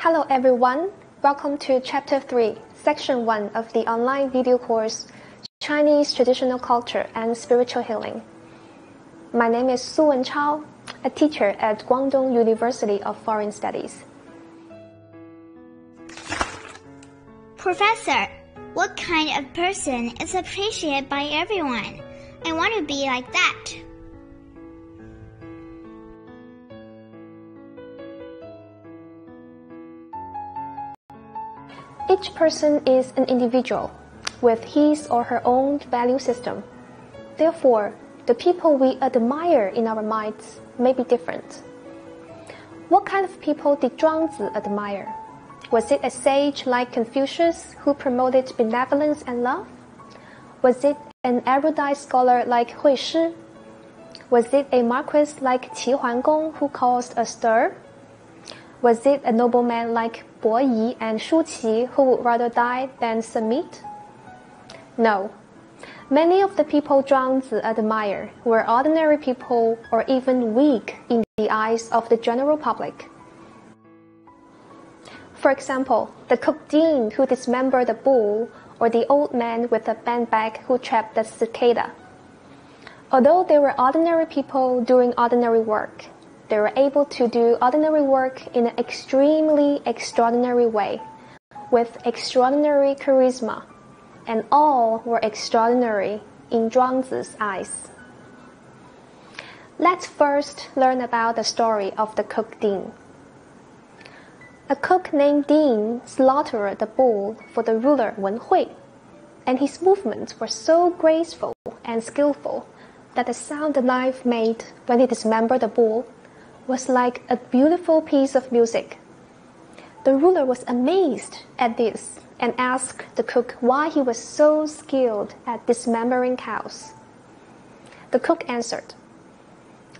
Hello everyone, welcome to Chapter 3, Section 1 of the online video course, Chinese Traditional Culture and Spiritual Healing. My name is Su Wenchao, a teacher at Guangdong University of Foreign Studies. Professor, what kind of person is appreciated by everyone? I want to be like that. Each person is an individual with his or her own value system. Therefore, the people we admire in our minds may be different. What kind of people did Chuang Tzu admire? Was it a sage like Confucius who promoted benevolence and love? Was it an erudite scholar like Hui Shi? Was it a marquis like Qi Huanggong who caused a stir? Was it a nobleman like Bo Yi and Shu Qi who would rather die than submit? No. Many of the people Chuang Tzu admired were ordinary people or even weak in the eyes of the general public. For example, the cook dean who dismembered the bull or the old man with a bandbag who trapped the cicada. Although they were ordinary people doing ordinary work, they were able to do ordinary work in an extremely extraordinary way, with extraordinary charisma, and all were extraordinary in Chuang Tzu's eyes. Let's first learn about the story of the cook Dean. A cook named Dean slaughtered the bull for the ruler Wen Hui, and his movements were so graceful and skillful that the sound the knife made when he dismembered the bull was like a beautiful piece of music. The ruler was amazed at this and asked the cook why he was so skilled at dismembering cows. The cook answered,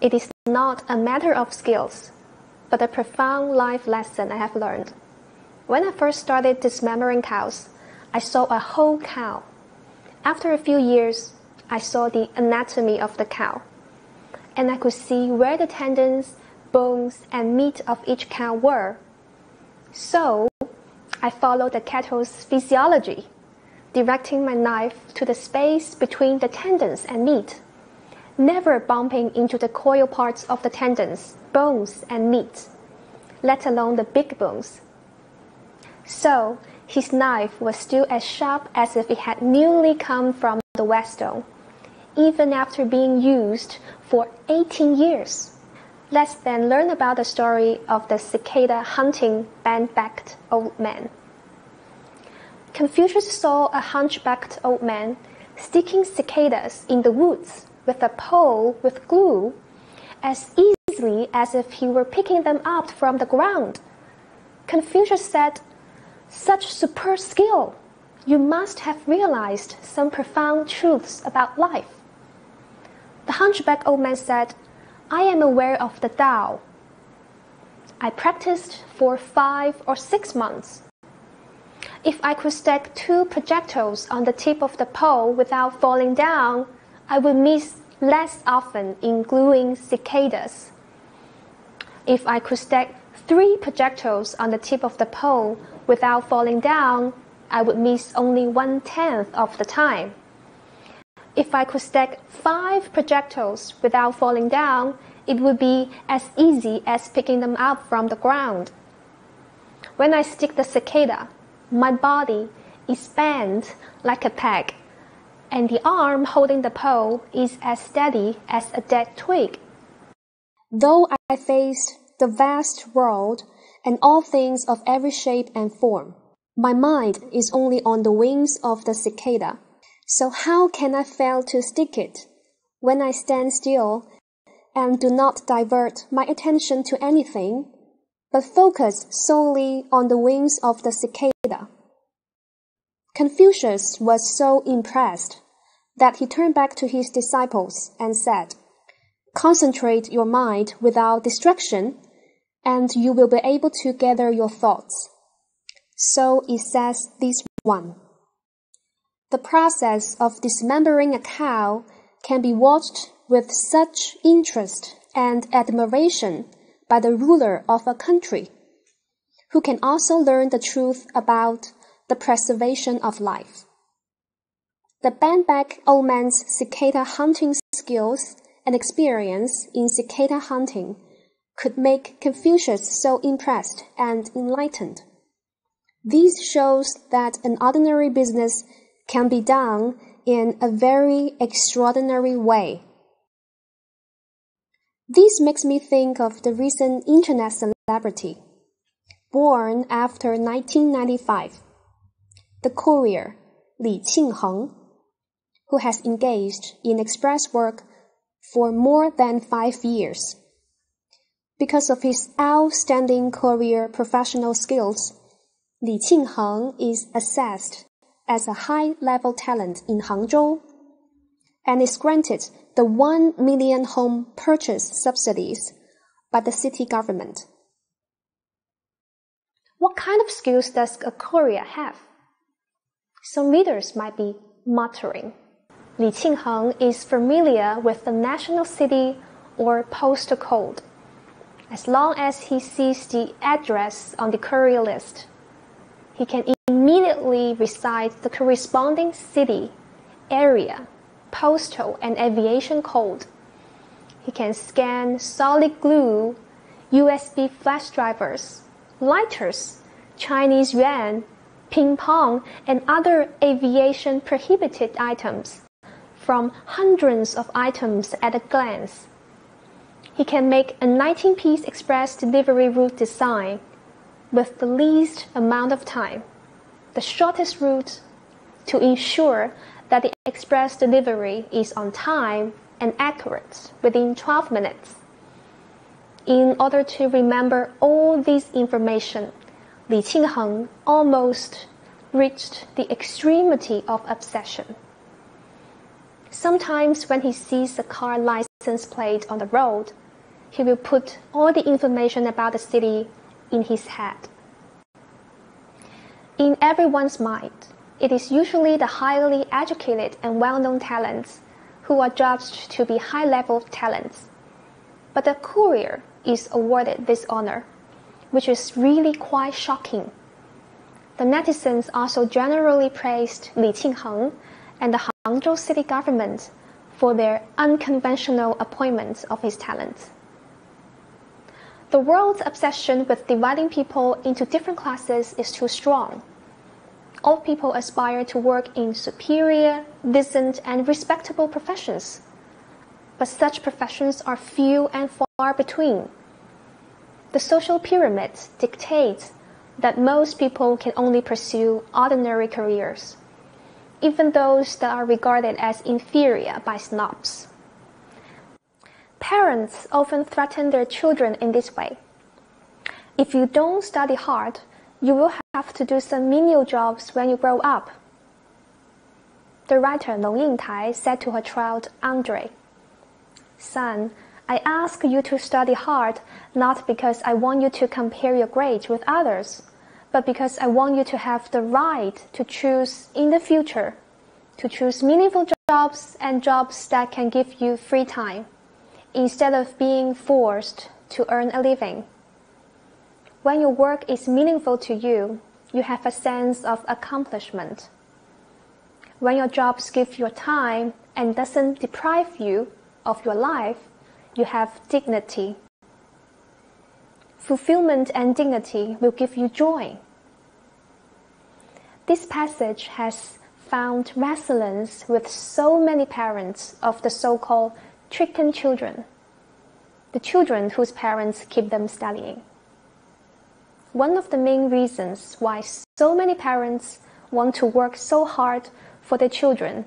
"It is not a matter of skills, but a profound life lesson I have learned. When I first started dismembering cows, I saw a whole cow. After a few years, I saw the anatomy of the cow, and I could see where the tendons, bones, and meat of each cow were. So, I followed the cattle's physiology, directing my knife to the space between the tendons and meat, never bumping into the coil parts of the tendons, bones, and meat, let alone the big bones. So, his knife was still as sharp as if it had newly come from the whetstone, even after being used for 18 years. Let's then learn about the story of the cicada hunting band-backed old man. Confucius saw a hunchbacked old man sticking cicadas in the woods with a pole with glue as easily as if he were picking them up from the ground. Confucius said, "Such superb skill! You must have realized some profound truths about life." The hunchbacked old man said, "I am aware of the Tao. I practiced for 5 or 6 months. If I could stack 2 projectiles on the tip of the pole without falling down, I would miss less often in gluing cicadas. If I could stack 3 projectiles on the tip of the pole without falling down, I would miss only 1/10 of the time. If I could stack 5 projectiles without falling down, it would be as easy as picking them up from the ground. When I stick the cicada, my body is bent like a peg, and the arm holding the pole is as steady as a dead twig. Though I faced the vast world and all things of every shape and form, my mind is only on the wings of the cicada. So how can I fail to stick it when I stand still and do not divert my attention to anything, but focus solely on the wings of the cicada?" Confucius was so impressed that he turned back to his disciples and said, "Concentrate your mind without distraction, and you will be able to gather your thoughts." So it says this one. The process of dismembering a cow can be watched with such interest and admiration by the ruler of a country, who can also learn the truth about the preservation of life. The bent-back old man's cicada hunting skills and experience in cicada hunting could make Confucius so impressed and enlightened. This shows that an ordinary business can be done in a very extraordinary way. This makes me think of the recent internet celebrity, born after 1995, the courier Li Qingheng, who has engaged in express work for more than 5 years. Because of his outstanding courier professional skills, Li Qingheng is assessed as a high-level talent in Hangzhou and is granted the 1 million home purchase subsidies by the city government. What kind of skills does a courier have? Some readers might be muttering. Li Qingheng is familiar with the national city or postal code. As long as he sees the address on the courier list, he can immediately recite the corresponding city, area, postal, and aviation code. He can scan solid glue, USB flash drivers, lighters, Chinese yuan, ping pong, and other aviation prohibited items from hundreds of items at a glance. He can make a 19-piece express delivery route design with the least amount of time, the shortest route, to ensure that the express delivery is on time and accurate within 12 minutes. In order to remember all this information, Li Qingheng almost reached the extremity of obsession. Sometimes when he sees a car license plate on the road, he will put all the information about the city in his head. In everyone's mind, it is usually the highly educated and well-known talents who are judged to be high-level talents. But the courier is awarded this honor, which is really quite shocking. The netizens also generally praised Li Qingheng and the Hangzhou city government for their unconventional appointments of his talents. The world's obsession with dividing people into different classes is too strong. All people aspire to work in superior, decent, and respectable professions, but such professions are few and far between. The social pyramid dictates that most people can only pursue ordinary careers, even those that are regarded as inferior by snobs. Parents often threaten their children in this way. If you don't study hard, you will have to do some menial jobs when you grow up. The writer Long Yingtai said to her child Andre, "Son, I ask you to study hard not because I want you to compare your grades with others, but because I want you to have the right to choose in the future, to choose meaningful jobs and jobs that can give you free time, instead of being forced to earn a living. When your work is meaningful to you, you have a sense of accomplishment. When your jobs give you time and doesn't deprive you of your life, you have dignity. Fulfillment and dignity will give you joy." This passage has found resonance with so many parents of the so-called chicken children, the children whose parents keep them studying. One of the main reasons why so many parents want to work so hard for their children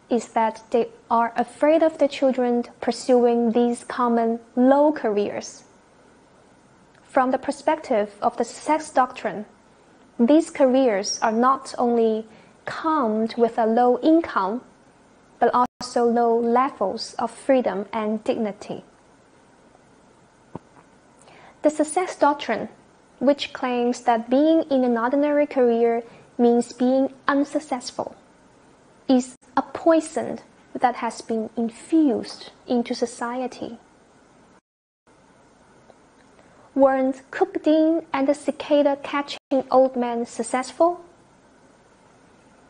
is that they are afraid of their children pursuing these common low careers. From the perspective of the sex doctrine, these careers are not only come with a low income, but also low levels of freedom and dignity. The success doctrine, which claims that being in an ordinary career means being unsuccessful, is a poison that has been infused into society. Weren't Cookding and the cicada-catching old man successful?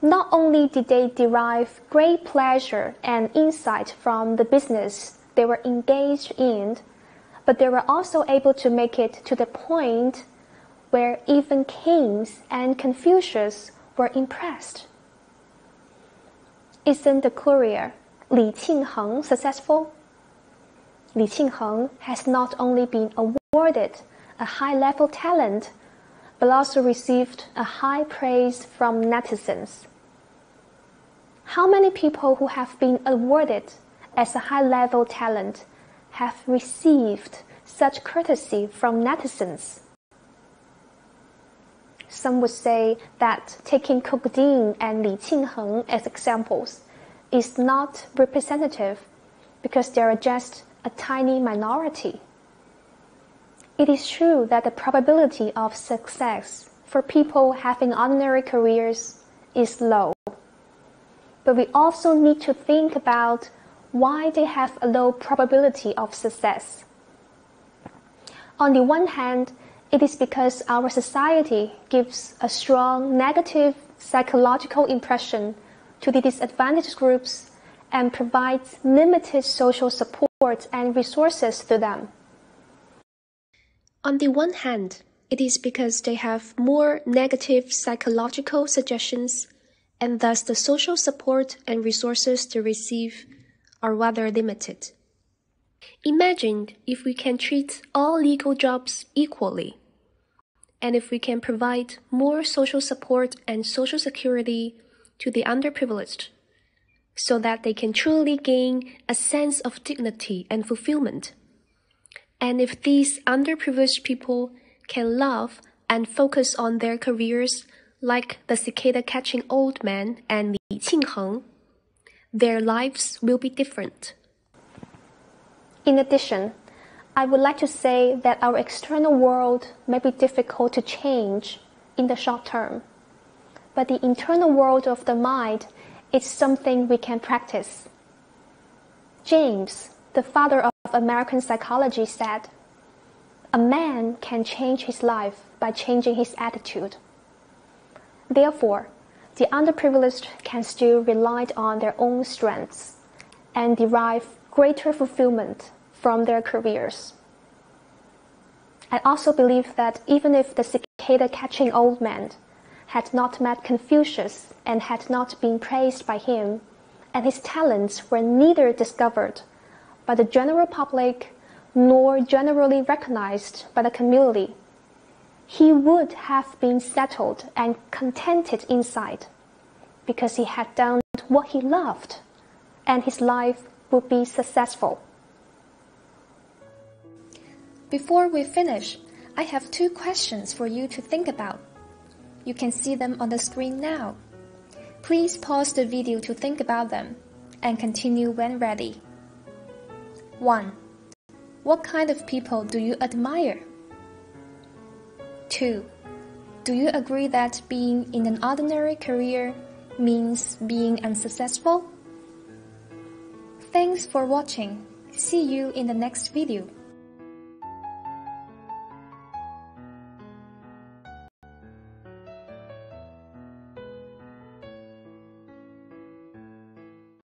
Not only did they derive great pleasure and insight from the business they were engaged in, but they were also able to make it to the point where even kings and Confucius were impressed. Isn't the courier Li Qingheng successful? Li Qingheng has not only been awarded a high-level talent, but also received a high praise from netizens. How many people who have been awarded as a high-level talent have received such courtesy from netizens? Some would say that taking Cookding and Li Qingheng as examples is not representative because they are just a tiny minority. It is true that the probability of success for people having ordinary careers is low. But we also need to think about why they have a low probability of success. On the one hand, it is because our society gives a strong negative psychological impression to the disadvantaged groups and provides limited social support and resources to them. On the one hand, it is because they have more negative psychological suggestions, and thus the social support and resources to receive are rather limited. Imagine if we can treat all legal jobs equally, and if we can provide more social support and social security to the underprivileged, so that they can truly gain a sense of dignity and fulfillment. And if these underprivileged people can love and focus on their careers like the cicada-catching old man and Li Qingheng, their lives will be different. In addition, I would like to say that our external world may be difficult to change in the short term, but the internal world of the mind is something we can practice. James, the father of American psychology, said, "A man can change his life by changing his attitude." Therefore, the underprivileged can still rely on their own strengths and derive greater fulfillment from their careers. I also believe that even if the cicada-catching old man had not met Confucius and had not been praised by him, and his talents were neither discovered by the general public nor generally recognized by the community, he would have been settled and contented inside because he had done what he loved, and his life would be successful. Before we finish, I have 2 questions for you to think about. You can see them on the screen now. Please pause the video to think about them and continue when ready. 1. What kind of people do you admire? 2. Do you agree that being in an ordinary career means being unsuccessful? Thanks for watching. See you in the next video.